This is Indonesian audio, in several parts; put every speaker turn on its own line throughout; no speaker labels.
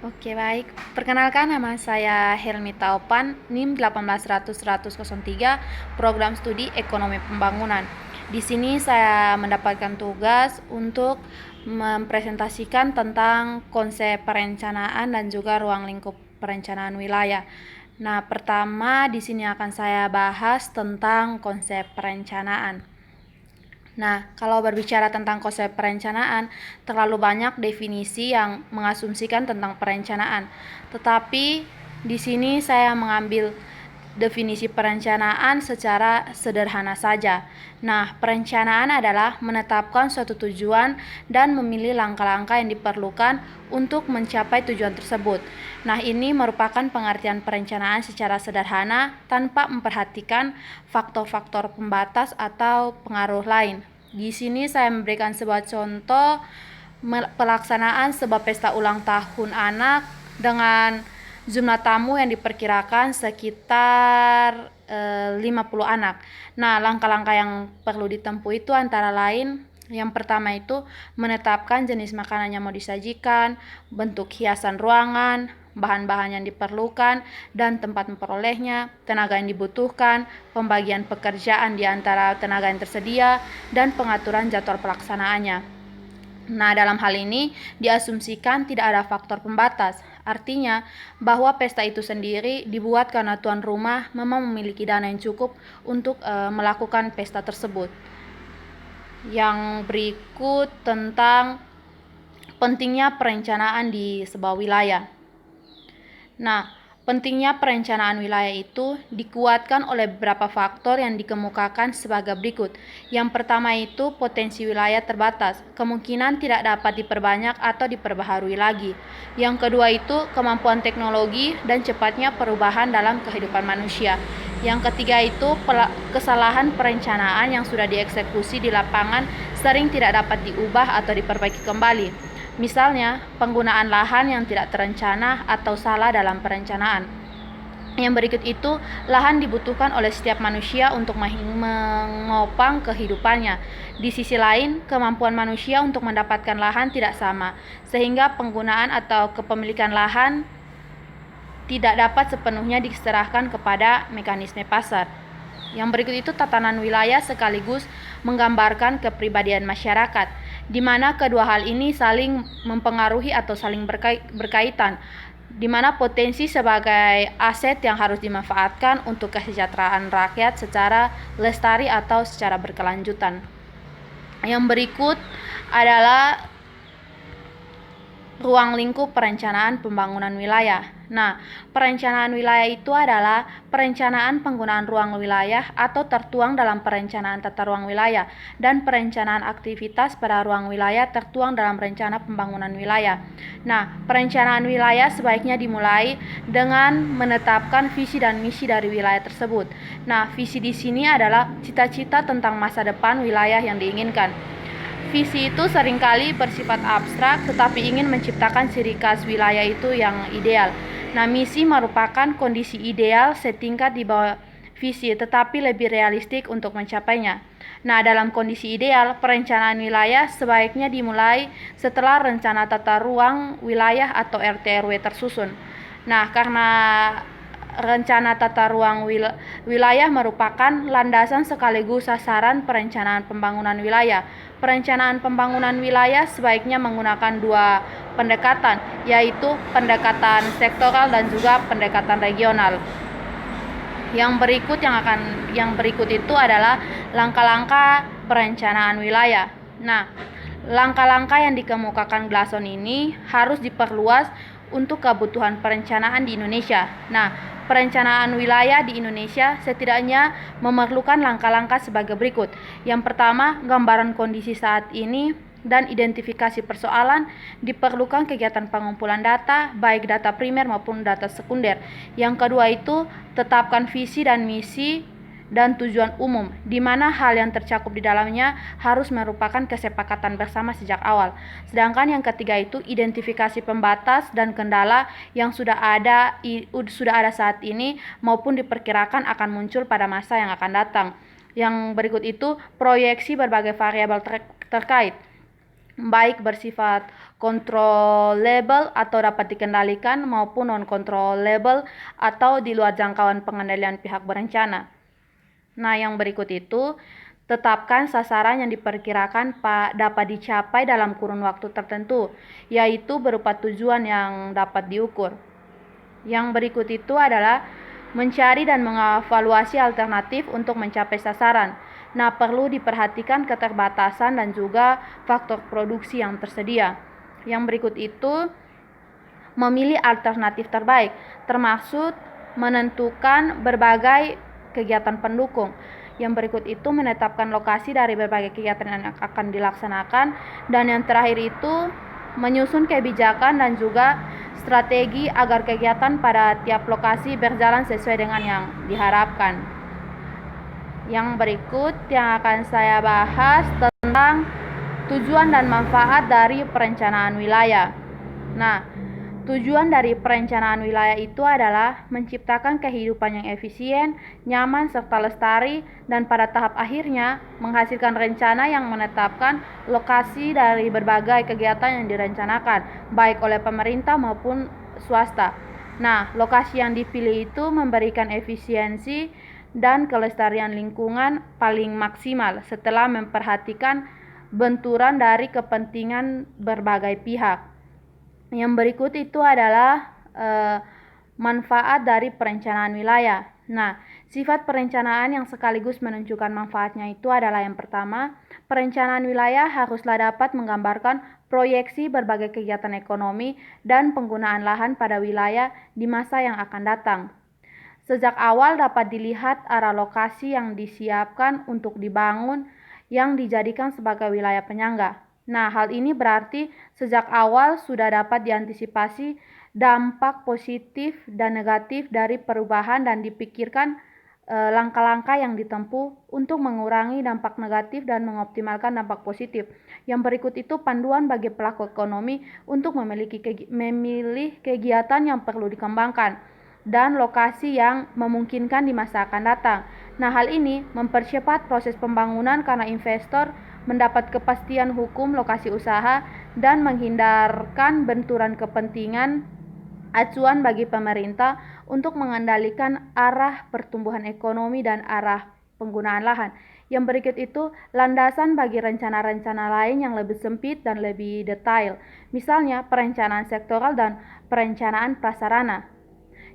Oke, baik. Perkenalkan, nama saya Helmi Taupan, NIM 1810003, Program Studi Ekonomi Pembangunan. Di sini saya mendapatkan tugas untuk mempresentasikan tentang konsep perencanaan dan juga ruang lingkup perencanaan wilayah. Nah, pertama di sini akan saya bahas tentang konsep perencanaan. Nah, kalau berbicara tentang konsep perencanaan, terlalu banyak definisi yang mengasumsikan tentang perencanaan. Tetapi di sini saya mengambil definisi perencanaan secara sederhana saja. Nah, perencanaan adalah menetapkan suatu tujuan dan memilih langkah-langkah yang diperlukan untuk mencapai tujuan tersebut. Nah, ini merupakan pengertian perencanaan secara sederhana tanpa memperhatikan faktor-faktor pembatas atau pengaruh lain. Di sini saya memberikan sebuah contoh pelaksanaan sebuah pesta ulang tahun anak dengan jumlah tamu yang diperkirakan sekitar 50 anak. Nah, langkah-langkah yang perlu ditempuh itu antara lain, yang pertama itu menetapkan jenis makanan yang mau disajikan, bentuk hiasan ruangan, bahan-bahan yang diperlukan, dan tempat memperolehnya, tenaga yang dibutuhkan, pembagian pekerjaan di antara tenaga yang tersedia, dan pengaturan jadwal pelaksanaannya. Nah, dalam hal ini diasumsikan tidak ada faktor pembatas. Artinya bahwa pesta itu sendiri dibuat karena tuan rumah memang memiliki dana yang cukup untuk melakukan pesta tersebut. Yang berikut tentang pentingnya perencanaan di sebuah wilayah. Nah, pentingnya perencanaan wilayah itu dikuatkan oleh beberapa faktor yang dikemukakan sebagai berikut. Yang pertama itu potensi wilayah terbatas, kemungkinan tidak dapat diperbanyak atau diperbaharui lagi. Yang kedua itu kemampuan teknologi dan cepatnya perubahan dalam kehidupan manusia. Yang ketiga itu kesalahan perencanaan yang sudah dieksekusi di lapangan sering tidak dapat diubah atau diperbaiki kembali. Misalnya, penggunaan lahan yang tidak terencana atau salah dalam perencanaan. Yang berikut itu, lahan dibutuhkan oleh setiap manusia untuk mengopang kehidupannya. Di sisi lain, kemampuan manusia untuk mendapatkan lahan tidak sama, sehingga penggunaan atau kepemilikan lahan tidak dapat sepenuhnya diserahkan kepada mekanisme pasar. Yang berikut itu tatanan wilayah sekaligus menggambarkan kepribadian masyarakat, di mana kedua hal ini saling mempengaruhi atau saling berkaitan, di mana potensi sebagai aset yang harus dimanfaatkan untuk kesejahteraan rakyat secara lestari atau secara berkelanjutan. Yang berikut adalah ruang lingkup perencanaan pembangunan wilayah. Nah, perencanaan wilayah itu adalah perencanaan penggunaan ruang wilayah atau tertuang dalam perencanaan tata ruang wilayah, dan perencanaan aktivitas pada ruang wilayah tertuang dalam rencana pembangunan wilayah. Nah, perencanaan wilayah sebaiknya dimulai dengan menetapkan visi dan misi dari wilayah tersebut. Nah, visi di sini adalah cita-cita tentang masa depan wilayah yang diinginkan. Visi itu seringkali bersifat abstrak, tetapi ingin menciptakan ciri khas wilayah itu yang ideal. Nah, misi merupakan kondisi ideal setingkat di bawah visi, tetapi lebih realistik untuk mencapainya. Nah, dalam kondisi ideal, perencanaan wilayah sebaiknya dimulai setelah rencana tata ruang wilayah atau RT/RW tersusun. Nah, karena rencana tata ruang wilayah merupakan landasan sekaligus sasaran perencanaan pembangunan wilayah. Perencanaan pembangunan wilayah sebaiknya menggunakan dua pendekatan, yaitu pendekatan sektoral dan juga pendekatan regional. Yang berikut itu adalah langkah-langkah perencanaan wilayah. Nah, langkah-langkah yang dikemukakan Glasson ini harus diperluas untuk kebutuhan perencanaan di Indonesia. Nah, perencanaan wilayah di Indonesia setidaknya memerlukan langkah-langkah sebagai berikut. Yang pertama, gambaran kondisi saat ini dan identifikasi persoalan. Diperlukan kegiatan pengumpulan data, baik data primer maupun data sekunder. Yang kedua itu, tetapkan visi dan misi dan tujuan umum, di mana hal yang tercakup di dalamnya harus merupakan kesepakatan bersama sejak awal. Sedangkan yang ketiga itu identifikasi pembatas dan kendala yang sudah ada saat ini maupun diperkirakan akan muncul pada masa yang akan datang. Yang berikut itu proyeksi berbagai variabel terkait. baik bersifat controllable atau dapat dikendalikan maupun non-controllable atau di luar jangkauan pengendalian pihak berencana. Nah, yang berikut itu, tetapkan sasaran yang diperkirakan dapat dicapai dalam kurun waktu tertentu, yaitu berupa tujuan yang dapat diukur. Yang berikut itu adalah mencari dan mengevaluasi alternatif untuk mencapai sasaran. Nah, perlu diperhatikan keterbatasan dan juga faktor produksi yang tersedia. Yang berikut itu, memilih alternatif terbaik, termasuk menentukan berbagai kegiatan pendukung. Yang berikut itu menetapkan lokasi dari berbagai kegiatan yang akan dilaksanakan. Dan yang terakhir itu menyusun kebijakan dan juga strategi agar kegiatan pada tiap lokasi berjalan sesuai dengan yang diharapkan. Yang berikut yang akan saya bahas tentang tujuan dan manfaat dari perencanaan wilayah. Nah, tujuan dari perencanaan wilayah itu adalah menciptakan kehidupan yang efisien, nyaman, serta lestari, dan pada tahap akhirnya menghasilkan rencana yang menetapkan lokasi dari berbagai kegiatan yang direncanakan, baik oleh pemerintah maupun swasta. Nah, lokasi yang dipilih itu memberikan efisiensi dan kelestarian lingkungan paling maksimal setelah memperhatikan benturan dari kepentingan berbagai pihak. Yang berikut itu adalah manfaat dari perencanaan wilayah. Nah, sifat perencanaan yang sekaligus menunjukkan manfaatnya itu adalah yang pertama, perencanaan wilayah haruslah dapat menggambarkan proyeksi berbagai kegiatan ekonomi dan penggunaan lahan pada wilayah di masa yang akan datang. Sejak awal dapat dilihat arah lokasi yang disiapkan untuk dibangun yang dijadikan sebagai wilayah penyangga. Nah, hal ini berarti sejak awal sudah dapat diantisipasi dampak positif dan negatif dari perubahan dan dipikirkan langkah-langkah yang ditempuh untuk mengurangi dampak negatif dan mengoptimalkan dampak positif. Yang berikut itu panduan bagi pelaku ekonomi untuk memilih kegiatan yang perlu dikembangkan dan lokasi yang memungkinkan di masa akan datang. Nah, hal ini mempercepat proses pembangunan karena investor mendapat kepastian hukum lokasi usaha dan menghindarkan benturan kepentingan acuan bagi pemerintah untuk mengendalikan arah pertumbuhan ekonomi dan arah penggunaan lahan. Yang berikut itu landasan bagi rencana-rencana lain yang lebih sempit dan lebih detail, misalnya perencanaan sektoral dan perencanaan prasarana.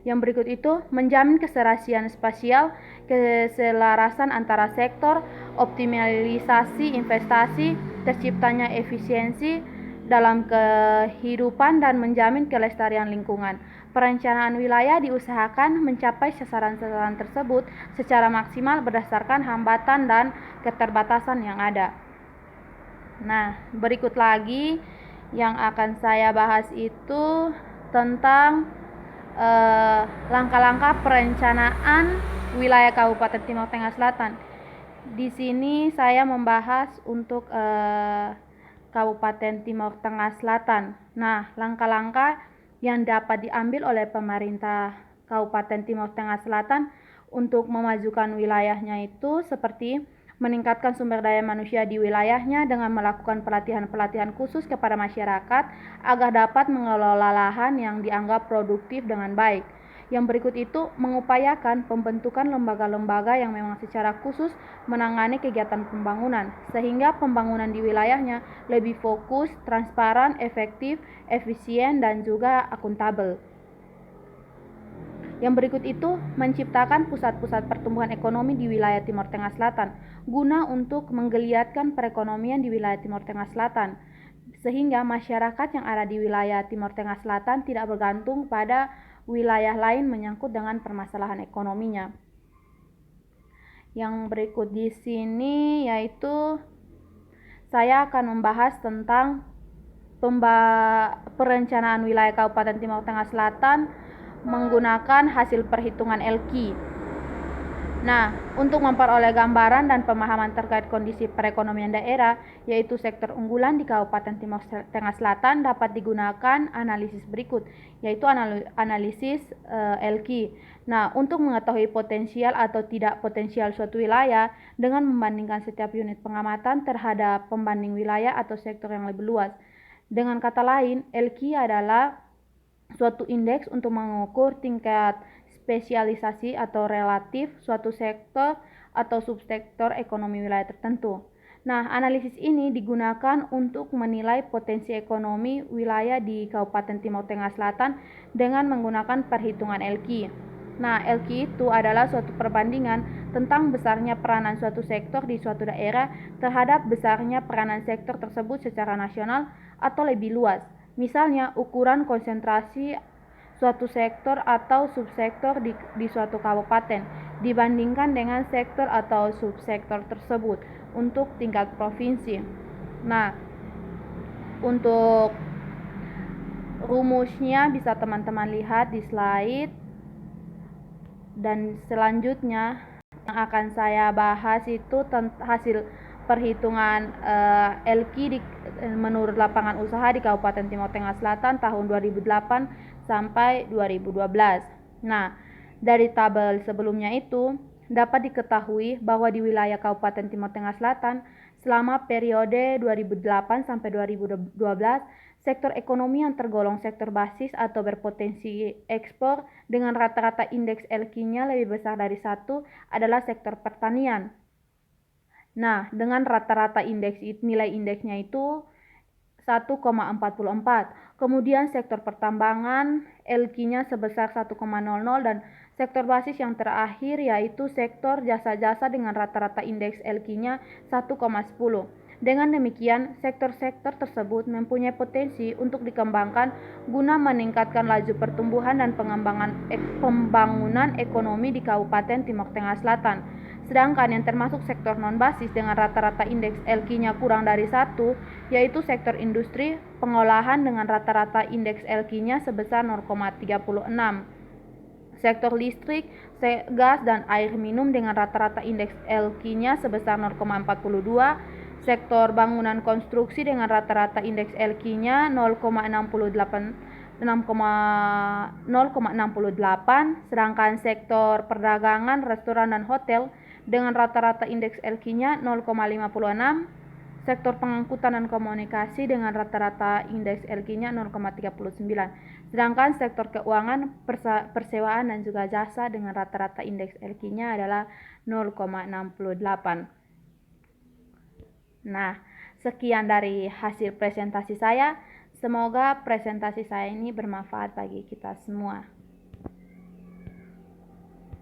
Yang berikut itu menjamin keserasian spasial, keselarasan antara sektor, optimalisasi investasi, terciptanya efisiensi dalam kehidupan dan menjamin kelestarian lingkungan. Perencanaan wilayah diusahakan mencapai sasaran-sasaran tersebut secara maksimal berdasarkan hambatan dan keterbatasan yang ada. Nah, berikut lagi yang akan saya bahas itu tentang langkah-langkah perencanaan wilayah Kabupaten Timur Tengah Selatan. Di sini saya membahas untuk Kabupaten Timur Tengah Selatan. Nah, langkah-langkah yang dapat diambil oleh pemerintah Kabupaten Timur Tengah Selatan untuk memajukan wilayahnya itu seperti meningkatkan sumber daya manusia di wilayahnya dengan melakukan pelatihan-pelatihan khusus kepada masyarakat agar dapat mengelola lahan yang dianggap produktif dengan baik. Yang berikut itu mengupayakan pembentukan lembaga-lembaga yang memang secara khusus menangani kegiatan pembangunan, sehingga pembangunan di wilayahnya lebih fokus, transparan, efektif, efisien, dan juga akuntabel. Yang berikut itu menciptakan pusat-pusat pertumbuhan ekonomi di wilayah Timur Tengah Selatan guna untuk menggeliatkan perekonomian di wilayah Timur Tengah Selatan, sehingga masyarakat yang ada di wilayah Timur Tengah Selatan tidak bergantung pada wilayah lain menyangkut dengan permasalahan ekonominya. Yang berikut di sini yaitu saya akan membahas tentang perencanaan wilayah Kabupaten Timur Tengah Selatan menggunakan hasil perhitungan ELKI. Nah, untuk memperoleh gambaran dan pemahaman terkait kondisi perekonomian daerah, yaitu sektor unggulan di Kabupaten Timur Tengah Selatan, dapat digunakan analisis berikut, yaitu analisis ELKI. Nah, untuk mengetahui potensial atau tidak potensial suatu wilayah dengan membandingkan setiap unit pengamatan terhadap pembanding wilayah atau sektor yang lebih luas. Dengan kata lain, ELKI adalah suatu indeks untuk mengukur tingkat spesialisasi atau relatif suatu sektor atau subsektor ekonomi wilayah tertentu. Nah, analisis ini digunakan untuk menilai potensi ekonomi wilayah di Kabupaten Timur Tengah Selatan dengan menggunakan perhitungan ELKI. Nah, ELKI itu adalah suatu perbandingan tentang besarnya peranan suatu sektor di suatu daerah terhadap besarnya peranan sektor tersebut secara nasional atau lebih luas. Misalnya, ukuran konsentrasi suatu sektor atau subsektor di suatu kabupaten dibandingkan dengan sektor atau subsektor tersebut untuk tingkat provinsi. Nah, untuk rumusnya bisa teman-teman lihat di slide, dan selanjutnya yang akan saya bahas itu hasil perhitungan ELKI menurut lapangan usaha di Kabupaten Timur Tengah Selatan tahun 2008 sampai 2012. Nah, dari tabel sebelumnya itu dapat diketahui bahwa di wilayah Kabupaten Timur Tengah Selatan selama periode 2008 sampai 2012, sektor ekonomi yang tergolong sektor basis atau berpotensi ekspor dengan rata-rata indeks ELKI-nya lebih besar dari 1 adalah sektor pertanian. Nah, dengan rata-rata nilai indeksnya itu 1,44. Kemudian sektor pertambangan ELKI-nya sebesar 1,00 dan sektor basis yang terakhir yaitu sektor jasa-jasa dengan rata-rata indeks ELKI-nya 1,10. Dengan demikian, sektor-sektor tersebut mempunyai potensi untuk dikembangkan guna meningkatkan laju pertumbuhan dan pembangunan ekonomi di Kabupaten Timur Tengah Selatan. Sedangkan yang termasuk sektor non-basis dengan rata-rata indeks ELKI-nya kurang dari 1, yaitu sektor industri pengolahan dengan rata-rata indeks ELKI-nya sebesar 0,36. Sektor listrik, gas, dan air minum dengan rata-rata indeks ELKI-nya sebesar 0,42. Sektor bangunan konstruksi dengan rata-rata indeks ELKI-nya 0,68, sedangkan sektor perdagangan, restoran, dan hotel dengan rata-rata indeks ELKI-nya 0,56, sektor pengangkutan dan komunikasi dengan rata-rata indeks ELKI-nya 0,39, sedangkan sektor keuangan, persewaan, dan juga jasa dengan rata-rata indeks ELKI-nya adalah 0,68. Nah, sekian dari hasil presentasi saya. Semoga presentasi saya ini bermanfaat bagi kita semua.